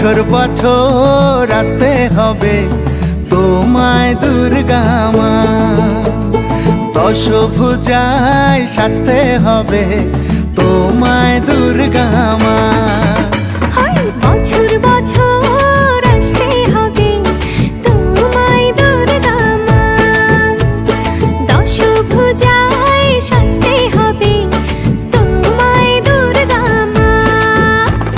বছর বছর আসতে হবে তোমায় দুর্গা মা, দশভুজায় সাজতে হবে তোমায় দুর্গা মা। বছর বছর আসতে হবে তোমায় দুর্গা মা, দশভুজায় সাজতে হবে তোমায় দুর্গা মা।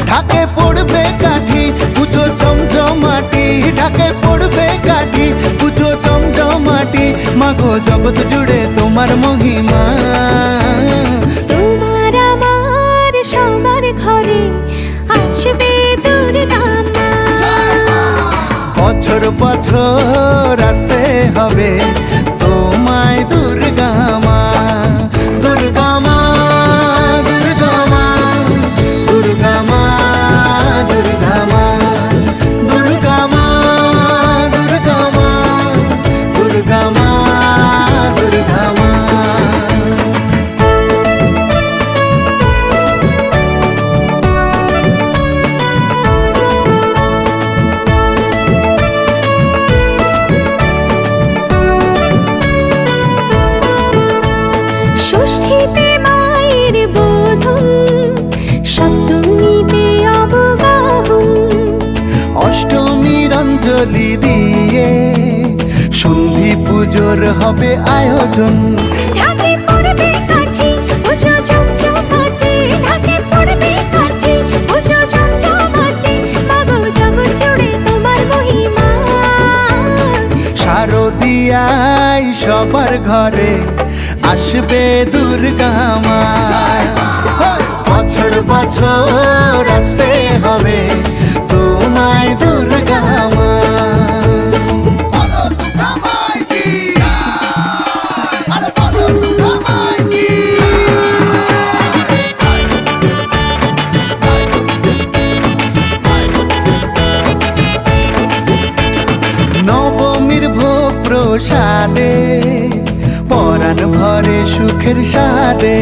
ঢাকে পড়বে কাঠি পুজো জমজমাটি, ঢাকে পড়বে কাঠি পুজো জমজমাটি, মাগো জগৎ জুড়ে তোমার মহিমা। তোমার আমার সবার ঘরে আসবে দুর্গা মা, বছর বছর আসতে হবে তোমায় দুর্গা মা, দুর্গা মা, দুর্গা মা, দুর্গা মা, দুর্গা মা, দুর্গা মা, দুর্গা মা, দুর্গা মা, দুর্গা মা। ষষ্ঠীতে মায়ের বোধন, সপ্তমীতে অবগাহন, অষ্টমীর অঞ্জলি দিয়ে সন্ধি পুজোর হবে আয়োজন। ঢাকে পড়বে কাঠি পুজো জমজমাটি, ঢাকে পড়বে কাঠি পুজো জমজমাটি, মাগো জগৎ জুড়ে তোমার মহিমা। শারদিয়ায় সবার ঘরে আসবে দুর্গা মা, বছর বছর আসতে হবে তোমায় দুর্গা মা। নবমীর ভোগ প্রসাদে পরাণ ভরে সুখের সাদে,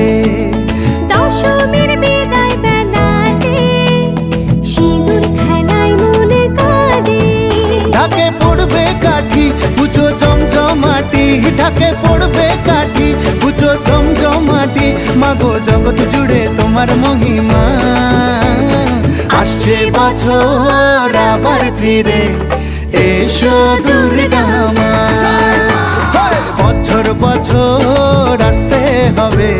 দশমীর বিদায় বেলাতে সিঁদুর খেলায় মনে কাঁদে। ঢাকে পড়বে কাঠি পুজো জমজমাটি, ঢাকে পড়বে কাঠি পুজো জমজমাটি, মাগো জগৎ জুড়ে তোমার মহিমা। আসছে বছর আবার ফিরে এসো দুর্গা মা, বছর বছর আসতে হবে